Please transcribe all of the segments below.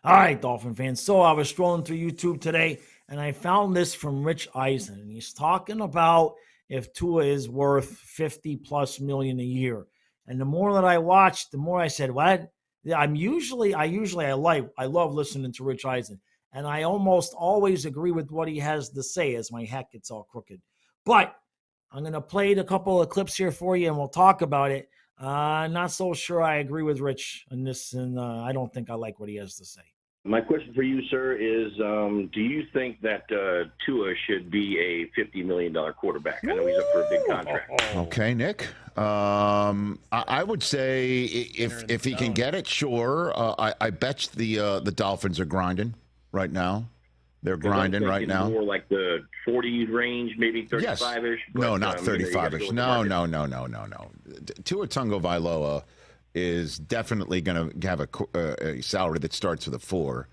All right, Dolphin fans. So I was scrolling through YouTube today and I found this from Rich Eisen. And he's talking about if Tua is worth 50 plus million a year. And the more that I watched, the more I said, what? Yeah, I love listening to Rich Eisen. And I almost always agree with what he has to say as my hat gets all crooked. But I'm going to play a couple of clips here for you and we'll talk about it. Not so sure I agree with Rich on this, and I don't think I like what he has to say. My question for you, sir, is do you think that Tua should be a $50 million quarterback? I know he's up for a big contract. Okay, Nick. I would say if he can get it, sure. I bet the Dolphins are grinding right now. They're grinding right now. More like the 40 range, maybe 35-ish. Yes. No, not 35-ish. No. Tua Tagovailoa is definitely going to have a salary that starts with a 4.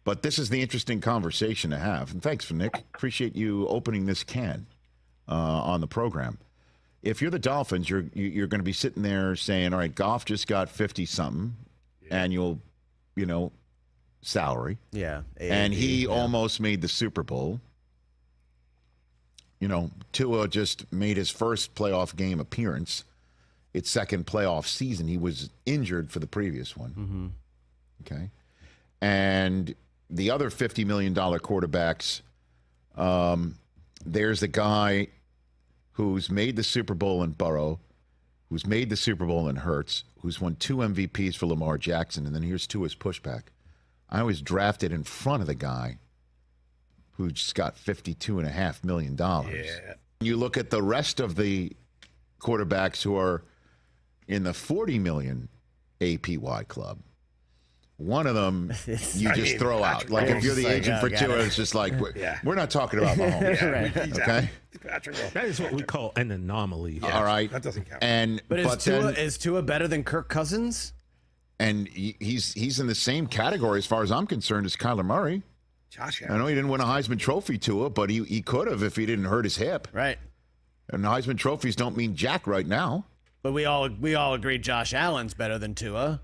But this is the interesting conversation to have. And thanks, Nick. Appreciate you opening this can on the program. If you're the Dolphins, you're going to be sitting there saying, all right, Goff just got 50-something annual, salary. Yeah. And he almost made the Super Bowl. Tua just made his first playoff game appearance. Its second playoff season. He was injured for the previous one. Mm-hmm. Okay. And the other $50 million quarterbacks, there's a guy who's made the Super Bowl in Burrow, who's made the Super Bowl in Hurts, who's won 2 MVPs for Lamar Jackson, and then here's Tua's pushback. I was drafted in front of the guy who just got $52.5 million. Yeah. You look at the rest of the quarterbacks who are in the 40 million APY club. One of them you just throw out. Like if you're the agent for Tua, it's just like, we're not talking about Mahomes. Right. Okay? That is what we call an anomaly. Yeah. All right. That doesn't count. But is Tua better than Kirk Cousins? And he's in the same category as far as I'm concerned as Kyler Murray. Josh I know he didn't win a Heisman Trophy, Tua, but he could have if he didn't hurt his hip. Right. And Heisman trophies don't mean jack right now. But we all agree Josh Allen's better than Tua.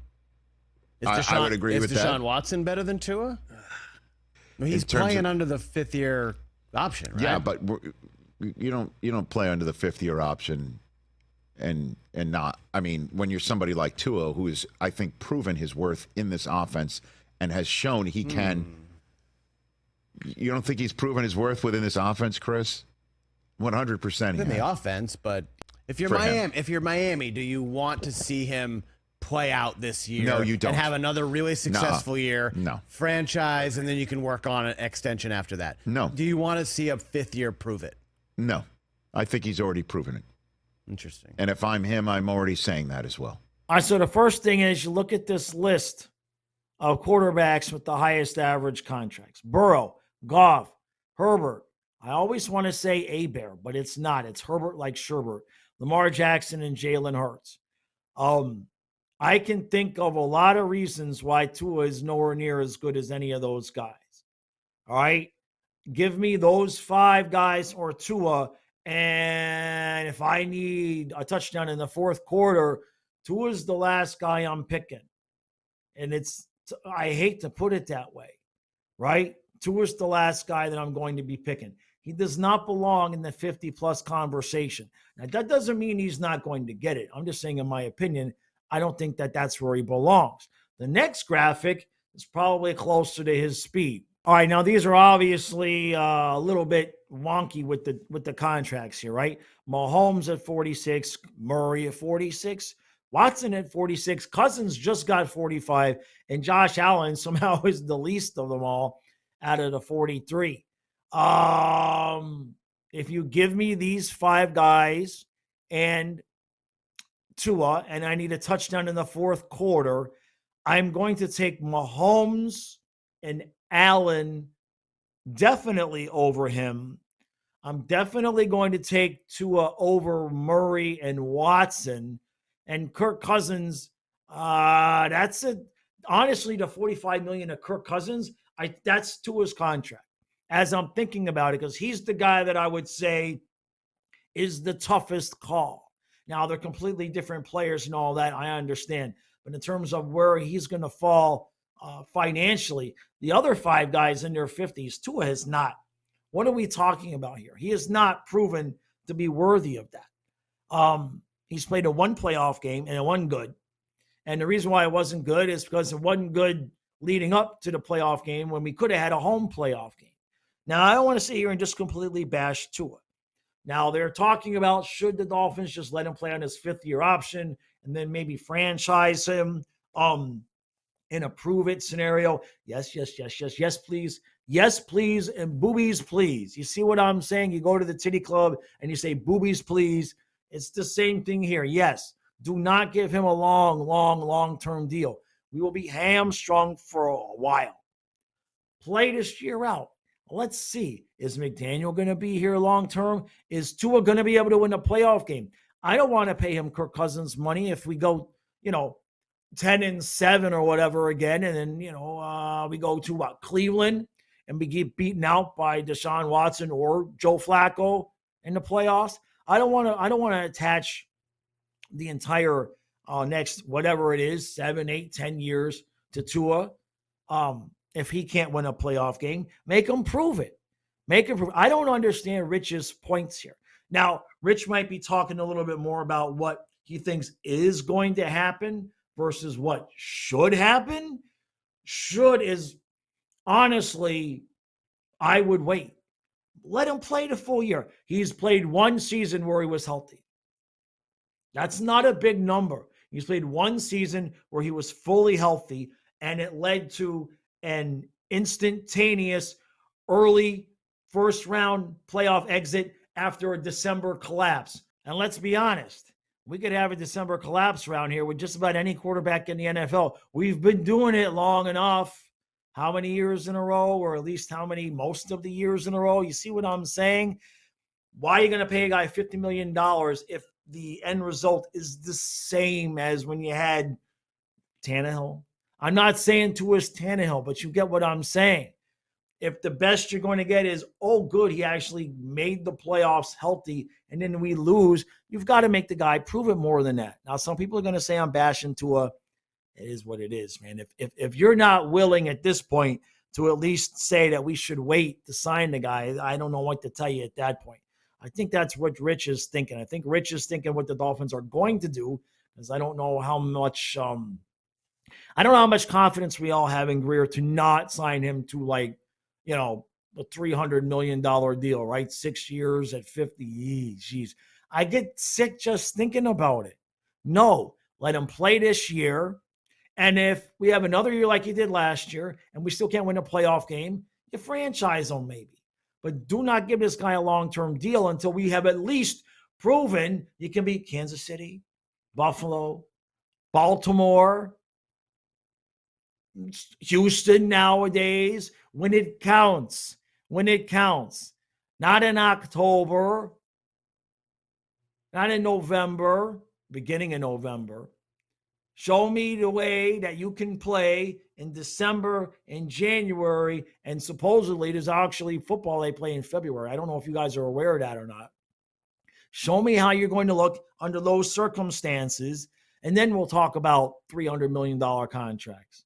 I would agree with that. Is Deshaun Watson better than Tua? Well, he's playing under the 5th-year option, right? Yeah, but you don't play under the 5th-year option and not. I mean, when you're somebody like Tua, who is, I think, proven his worth in this offense and has shown he can. You don't think he's proven his worth within this offense, Chris? 100%. In the offense, but if you're Miami, do you want to see him play out this year? No, you don't. And have another really successful year. No. Franchise, and then you can work on an extension after that. No. Do you want to see a 5th year prove it? No. I think he's already proven it. Interesting. And if I'm him, I'm already saying that as well. All right, so the first thing is you look at this list of quarterbacks with the highest average contracts. Burrow, Goff, Herbert. I always want to say A-Bear, but it's not. It's Herbert like Sherbert. Lamar Jackson and Jalen Hurts. I can think of a lot of reasons why Tua is nowhere near as good as any of those guys. All right? Give me those 5 guys or Tua, and if I need a touchdown in the 4th quarter, Tua's the last guy I'm picking. And I hate to put it that way, right? Tua's the last guy that I'm going to be picking. He does not belong in the 50-plus conversation. Now, that doesn't mean he's not going to get it. I'm just saying, in my opinion, I don't think that that's where he belongs. The next graphic is probably closer to his speed. All right, now these are obviously a little bit wonky with the contracts here, right? Mahomes at 46, Murray at 46, Watson at 46, Cousins just got 45, and Josh Allen somehow is the least of them all out of the 43. If you give me these 5 guys and Tua, and I need a touchdown in the 4th quarter, I'm going to take Mahomes and Allen definitely over him. I'm definitely going to take Tua over Murray and Watson. And Kirk Cousins, that's it. Honestly, the $45 million of Kirk Cousins, that's Tua's contract. As I'm thinking about it, because he's the guy that I would say is the toughest call. Now, they're completely different players and all that, I understand. But in terms of where he's going to fall financially. The other 5 guys in their 50s, Tua has not. What are we talking about here? He has not proven to be worthy of that. He's played a 1 playoff game and it wasn't good. And the reason why it wasn't good is because it wasn't good leading up to the playoff game when we could have had a home playoff game. Now, I don't want to sit here and just completely bash Tua. Now, they're talking about should the Dolphins just let him play on his 5th-year option and then maybe franchise him in a prove-it scenario. Yes, please. Yes, please, and boobies, please. You see what I'm saying? You go to the titty club and you say, boobies, please. It's the same thing here. Yes, do not give him a long-term deal. We will be hamstrung for a while. Play this year out. Let's see. Is McDaniel going to be here long-term? Is Tua going to be able to win a playoff game? I don't want to pay him Kirk Cousins money if we go, 10-7 or whatever again. And then, we go to Cleveland and we get beaten out by Deshaun Watson or Joe Flacco in the playoffs. I don't want to attach the entire next, whatever it is, 7, 8, 10 years to Tua. If he can't win a playoff game, make him prove it. I don't understand Rich's points here. Now, Rich might be talking a little bit more about what he thinks is going to happen versus what should happen. Should is, honestly, I would wait. Let him play the full year. He's played 1 season where he was healthy. That's not a big number. He's played 1 season where he was fully healthy, and it led to an instantaneous early first-round playoff exit after a December collapse. And let's be honest, we could have a December collapse around here with just about any quarterback in the NFL. We've been doing it long enough. How many years in a row, or at least most of the years in a row? You see what I'm saying? Why are you going to pay a guy $50 million if the end result is the same as when you had Tannehill? I'm not saying Tua's Tannehill, but you get what I'm saying. If the best you're going to get is, oh, good, he actually made the playoffs healthy, and then we lose, you've got to make the guy prove it more than that. Now, some people are going to say I'm bashing Tua. It is what it is, man. If you're not willing at this point to at least say that we should wait to sign the guy, I don't know what to tell you at that point. I think that's what Rich is thinking. I think Rich is thinking what the Dolphins are going to do, because I don't know how much confidence we all have in Greer to not sign him to a $300 million deal, right? 6 years at 50. Jeez. I get sick just thinking about it. No, let him play this year. And if we have another year like he did last year and we still can't win a playoff game, you franchise him maybe. But do not give this guy a long-term deal until we have at least proven you can beat Kansas City, Buffalo, Baltimore, Houston nowadays, when it counts. Not in October, not in November, beginning of November. Show me the way that you can play in December and January, and supposedly there's actually football they play in February. I don't know if you guys are aware of that or not. Show me how you're going to look under those circumstances, and then we'll talk about $300 million contracts.